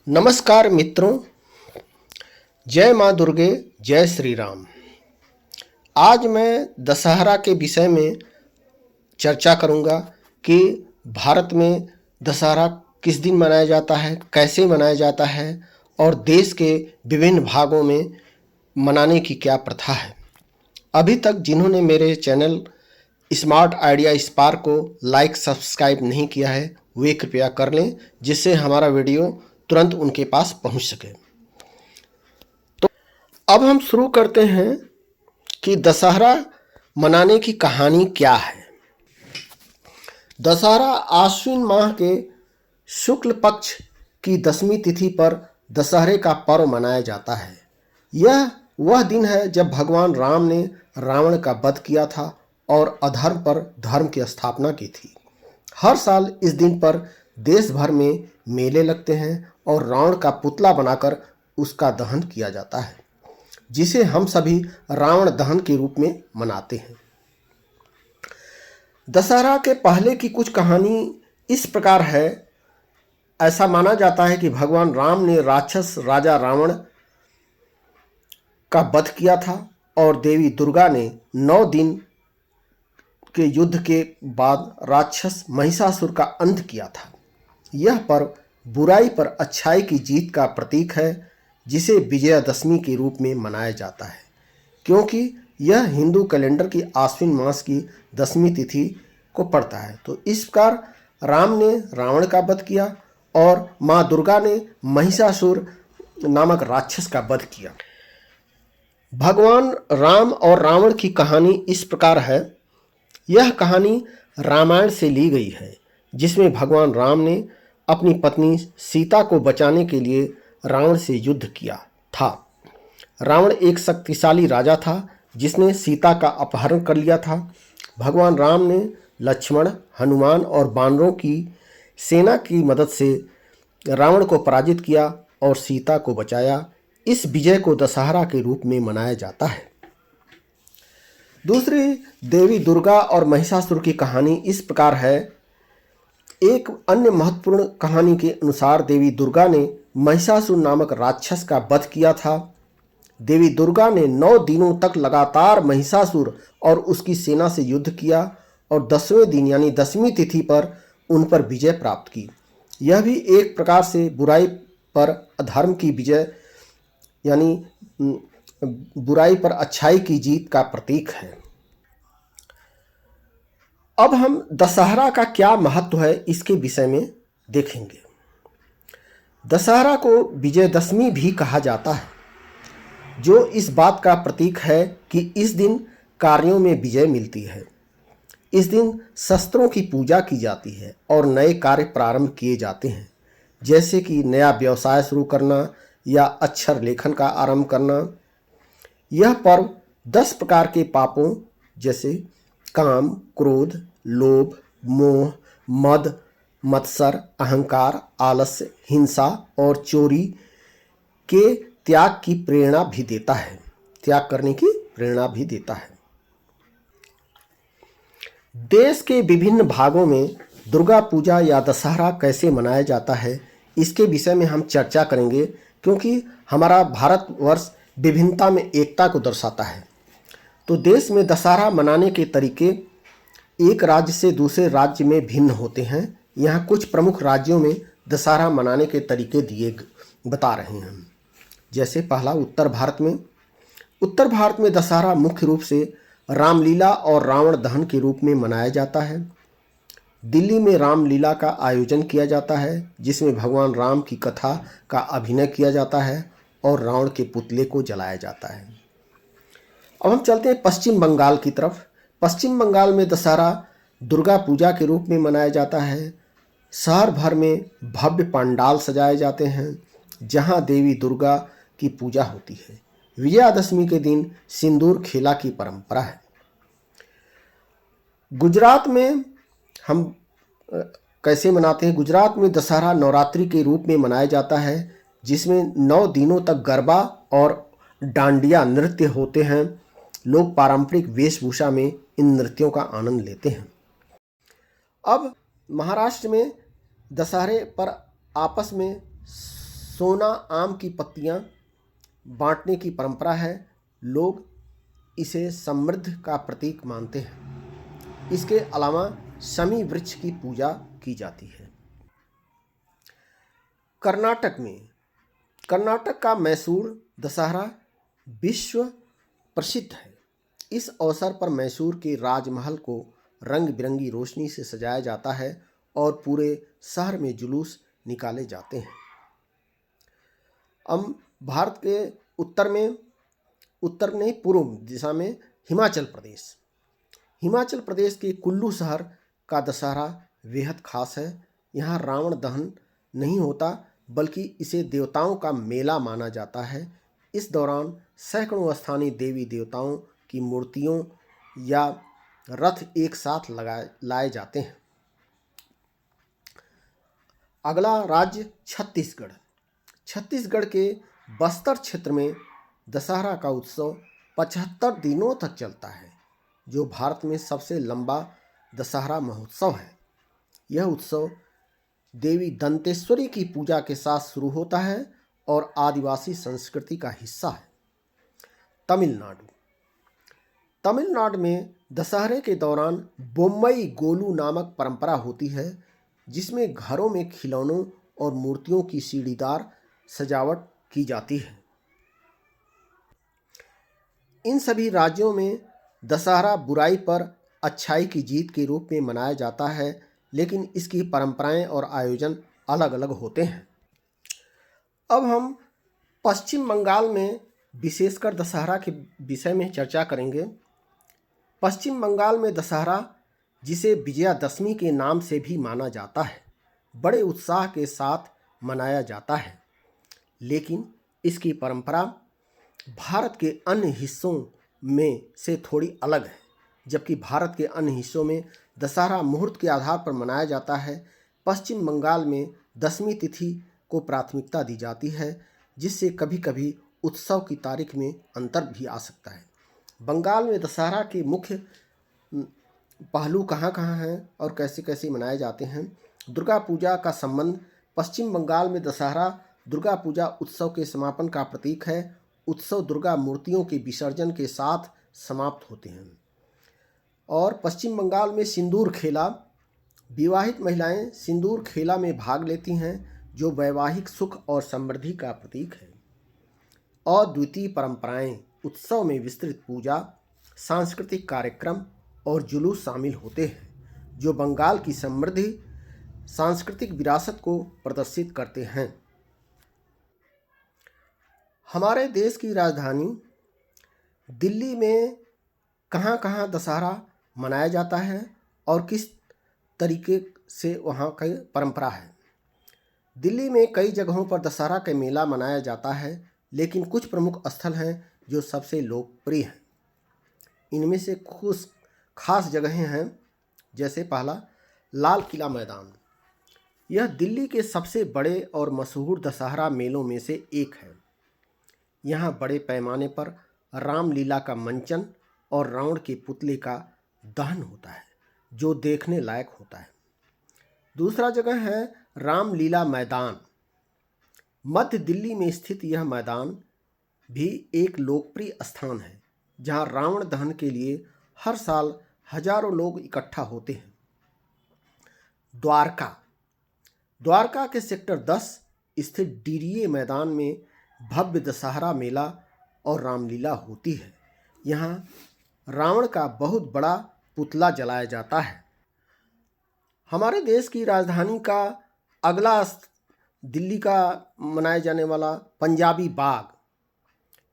नमस्कार मित्रों, जय माँ दुर्गे, जय श्री राम। आज मैं दशहरा के विषय में चर्चा करूँगा कि भारत में दशहरा किस दिन मनाया जाता है, कैसे मनाया जाता है और देश के विभिन्न भागों में मनाने की क्या प्रथा है। अभी तक जिन्होंने मेरे चैनल स्मार्ट आइडिया स्पार्क को लाइक सब्सक्राइब नहीं किया है वे कृपया कर लें, जिससे हमारा वीडियो तुरंत उनके पास पहुंच सके। तो अब हम शुरू करते हैं कि दशहरा मनाने की कहानी क्या है। दशहरा आश्विन माह के शुक्ल पक्ष की 10वीं तिथि पर दशहरे का पर्व मनाया जाता है। यह वह दिन है जब भगवान राम ने रावण का वध किया था और अधर्म पर धर्म की स्थापना की थी। हर साल इस दिन पर देश भर में मेले लगते हैं और रावण का पुतला बनाकर उसका दहन किया जाता है, जिसे हम सभी रावण दहन के रूप में मनाते हैं। दशहरा के पहले की कुछ कहानी इस प्रकार है। ऐसा माना जाता है कि भगवान राम ने राक्षस राजा रावण का वध किया था और देवी दुर्गा ने 9 दिन के युद्ध के बाद राक्षस महिषासुर का अंत किया था। यह पर्व बुराई पर अच्छाई की जीत का प्रतीक है, जिसे विजयादशमी के रूप में मनाया जाता है, क्योंकि यह हिंदू कैलेंडर की आश्विन मास की 10वीं तिथि को पड़ता है। तो इस प्रकार राम ने रावण का वध किया और माँ दुर्गा ने महिषासुर नामक राक्षस का वध किया। भगवान राम और रावण की कहानी इस प्रकार है। यह कहानी रामायण से ली गई है, जिसमें भगवान राम ने अपनी पत्नी सीता को बचाने के लिए रावण से युद्ध किया था। रावण एक शक्तिशाली राजा था जिसने सीता का अपहरण कर लिया था। भगवान राम ने लक्ष्मण, हनुमान और वानरों की सेना की मदद से रावण को पराजित किया और सीता को बचाया। इस विजय को दशहरा के रूप में मनाया जाता है। दूसरी देवी दुर्गा और महिषासुर की कहानी इस प्रकार है। एक अन्य महत्वपूर्ण कहानी के अनुसार देवी दुर्गा ने महिषासुर नामक राक्षस का वध किया था। देवी दुर्गा ने 9 दिनों तक लगातार महिषासुर और उसकी सेना से युद्ध किया और 10वें दिन यानी 10वीं तिथि पर उन पर विजय प्राप्त की। यह भी एक प्रकार से बुराई पर अधर्म की विजय यानी बुराई पर अच्छाई की जीत का प्रतीक है। अब हम दशहरा का क्या महत्व है इसके विषय में देखेंगे। दशहरा को विजयदशमी भी कहा जाता है, जो इस बात का प्रतीक है कि इस दिन कार्यों में विजय मिलती है। इस दिन शस्त्रों की पूजा की जाती है और नए कार्य प्रारंभ किए जाते हैं, जैसे कि नया व्यवसाय शुरू करना या अक्षर लेखन का आरंभ करना। यह पर्व 10 प्रकार के पापों जैसे काम, क्रोध, लोभ, मोह, मद, मत्सर, अहंकार, आलस्य, हिंसा और चोरी के त्याग की प्रेरणा भी देता है, त्याग करने की प्रेरणा भी देता है। देश के विभिन्न भागों में दुर्गा पूजा या दशहरा कैसे मनाया जाता है, इसके विषय में हम चर्चा करेंगे, क्योंकि हमारा भारतवर्ष विभिन्नता में एकता को दर्शाता है। तो देश में दशहरा मनाने के तरीके एक राज्य से दूसरे राज्य में भिन्न होते हैं। यहाँ कुछ प्रमुख राज्यों में दशहरा मनाने के तरीके बता रहे हैं। जैसे पहला उत्तर भारत में दशहरा मुख्य रूप से रामलीला और रावण दहन के रूप में मनाया जाता है। दिल्ली में रामलीला का आयोजन किया जाता है, जिसमें भगवान राम की कथा का अभिनय किया जाता है और रावण के पुतले को जलाया जाता है। अब हम चलते हैं पश्चिम बंगाल की तरफ। पश्चिम बंगाल में दशहरा दुर्गा पूजा के रूप में मनाया जाता है। शहर भर में भव्य पंडाल सजाए जाते हैं, जहां देवी दुर्गा की पूजा होती है। विजयादशमी के दिन सिंदूर खेला की परंपरा है। गुजरात में हम कैसे मनाते हैं। गुजरात में दशहरा नवरात्रि के रूप में मनाया जाता है, जिसमें 9 दिनों तक गरबा और डांडिया नृत्य होते हैं। लोग पारंपरिक वेशभूषा में इन नृत्यों का आनंद लेते हैं। अब महाराष्ट्र में दशहरे पर आपस में सोना, आम की पत्तियां बांटने की परंपरा है। लोग इसे समृद्धि का प्रतीक मानते हैं। इसके अलावा शमी वृक्ष की पूजा की जाती है। कर्नाटक का मैसूर दशहरा विश्व प्रसिद्ध है। इस अवसर पर मैसूर के राजमहल को रंग बिरंगी रोशनी से सजाया जाता है और पूरे शहर में जुलूस निकाले जाते हैं। अब भारत के उत्तर नहीं, पूर्व दिशा में हिमाचल प्रदेश के कुल्लू शहर का दशहरा बेहद खास है। यहाँ रावण दहन नहीं होता, बल्कि इसे देवताओं का मेला माना जाता है। इस दौरान सैकड़ों स्थानीय देवी देवताओं की मूर्तियों या रथ एक साथ लाए जाते हैं। अगला राज्य छत्तीसगढ़। छत्तीसगढ़ के बस्तर क्षेत्र में दशहरा का उत्सव 75 दिनों तक चलता है, जो भारत में सबसे लंबा दशहरा महोत्सव है। यह उत्सव देवी दंतेश्वरी की पूजा के साथ शुरू होता है और आदिवासी संस्कृति का हिस्सा है। तमिलनाडु में दशहरे के दौरान बोम्मई गोलू नामक परंपरा होती है, जिसमें घरों में खिलौनों और मूर्तियों की सीढ़ीदार सजावट की जाती है। इन सभी राज्यों में दशहरा बुराई पर अच्छाई की जीत के रूप में मनाया जाता है, लेकिन इसकी परंपराएं और आयोजन अलग अलग होते हैं। अब हम पश्चिम बंगाल में विशेषकर दशहरा के विषय में चर्चा करेंगे। पश्चिम बंगाल में दशहरा, जिसे विजयादशमी के नाम से भी माना जाता है, बड़े उत्साह के साथ मनाया जाता है, लेकिन इसकी परंपरा भारत के अन्य हिस्सों में से थोड़ी अलग है। जबकि भारत के अन्य हिस्सों में दशहरा मुहूर्त के आधार पर मनाया जाता है, पश्चिम बंगाल में दशमी तिथि को प्राथमिकता दी जाती है, जिससे कभी कभी उत्सव की तारीख में अंतर भी आ सकता है। बंगाल में दशहरा के मुख्य पहलू कहाँ कहाँ हैं और कैसे कैसे मनाए जाते हैं। दुर्गा पूजा का संबंध। पश्चिम बंगाल में दशहरा दुर्गा पूजा उत्सव के समापन का प्रतीक है। उत्सव दुर्गा मूर्तियों के विसर्जन के साथ समाप्त होते हैं। और पश्चिम बंगाल में सिंदूर खेला। विवाहित महिलाएं सिंदूर खेला में भाग लेती हैं, जो वैवाहिक सुख और समृद्धि का प्रतीक है। और द्वितीय परंपराएं। उत्सव में विस्तृत पूजा, सांस्कृतिक कार्यक्रम और जुलूस शामिल होते हैं, जो बंगाल की समृद्धि सांस्कृतिक विरासत को प्रदर्शित करते हैं। हमारे देश की राजधानी दिल्ली में कहाँ कहाँ दशहरा मनाया जाता है और किस तरीके से वहाँ की परंपरा है। दिल्ली में कई जगहों पर दशहरा का मेला मनाया जाता है, लेकिन कुछ प्रमुख स्थल हैं जो सबसे लोकप्रिय हैं। इनमें से कुछ खास जगहें हैं, जैसे पहला, लाल किला मैदान। यह दिल्ली के सबसे बड़े और मशहूर दशहरा मेलों में से एक है। यहाँ बड़े पैमाने पर रामलीला का मंचन और रावण के पुतले का दहन होता है, जो देखने लायक होता है। दूसरा जगह है रामलीला मैदान। मध्य दिल्ली में स्थित यह मैदान भी एक लोकप्रिय स्थान है, जहाँ रावण दहन के लिए हर साल हजारों लोग इकट्ठा होते हैं। द्वारका के सेक्टर 10 स्थित डीडीए मैदान में भव्य दशहरा मेला और रामलीला होती है। यहाँ रावण का बहुत बड़ा पुतला जलाया जाता है। हमारे देश की राजधानी का अगला दिल्ली का मनाए जाने वाला पंजाबी बाग।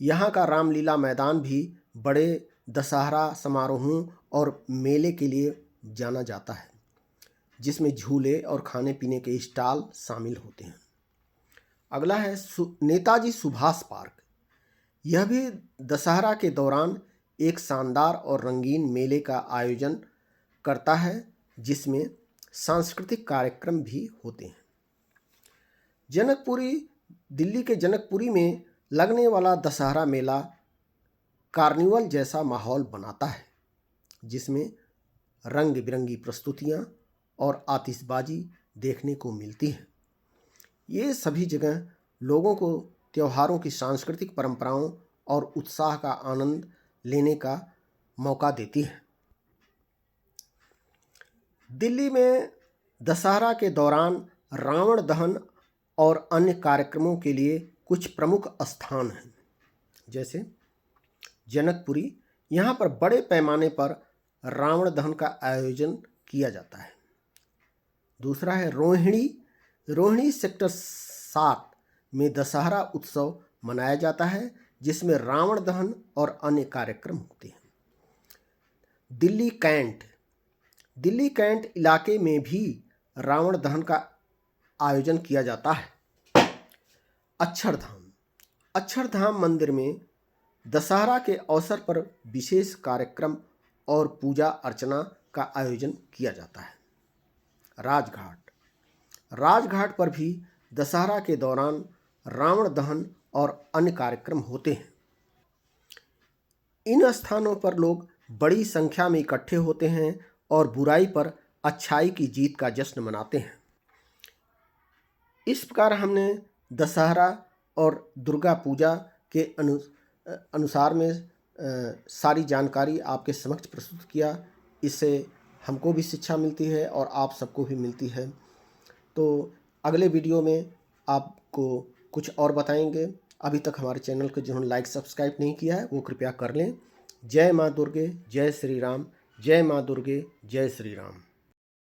यहाँ का रामलीला मैदान भी बड़े दशहरा समारोहों और मेले के लिए जाना जाता है, जिसमें झूले और खाने पीने के स्टॉल शामिल होते हैं। अगला है नेताजी सुभाष पार्क। यह भी दशहरा के दौरान एक शानदार और रंगीन मेले का आयोजन करता है, जिसमें सांस्कृतिक कार्यक्रम भी होते हैं। दिल्ली के जनकपुरी में लगने वाला दशहरा मेला कार्निवल जैसा माहौल बनाता है, जिसमें रंग बिरंगी प्रस्तुतियाँ और आतिशबाजी देखने को मिलती हैं। ये सभी जगह लोगों को त्योहारों की सांस्कृतिक परंपराओं और उत्साह का आनंद लेने का मौका देती है। दिल्ली में दशहरा के दौरान रावण दहन और अन्य कार्यक्रमों के लिए कुछ प्रमुख स्थान हैं, जैसे जनकपुरी। यहाँ पर बड़े पैमाने पर रावण दहन का आयोजन किया जाता है। दूसरा है रोहिणी। रोहिणी सेक्टर 7 में दशहरा उत्सव मनाया जाता है, जिसमें रावण दहन और अन्य कार्यक्रम होते हैं। दिल्ली कैंट। दिल्ली कैंट इलाके में भी रावण दहन का आयोजन किया जाता है। अक्षरधाम। अक्षरधाम मंदिर में दशहरा के अवसर पर विशेष कार्यक्रम और पूजा अर्चना का आयोजन किया जाता है। राजघाट। राजघाट पर भी दशहरा के दौरान रावण दहन और अन्य कार्यक्रम होते हैं। इन स्थानों पर लोग बड़ी संख्या में इकट्ठे होते हैं और बुराई पर अच्छाई की जीत का जश्न मनाते हैं। इस प्रकार हमने दशहरा और दुर्गा पूजा के अनुसार में सारी जानकारी आपके समक्ष प्रस्तुत किया। इससे हमको भी शिक्षा मिलती है और आप सबको भी मिलती है। तो अगले वीडियो में आपको कुछ और बताएंगे। अभी तक हमारे चैनल को जिन्होंने लाइक सब्सक्राइब नहीं किया है वो कृपया कर लें। जय माँ दुर्गे, जय श्री राम। जय माँ दुर्गे, जय श्री राम।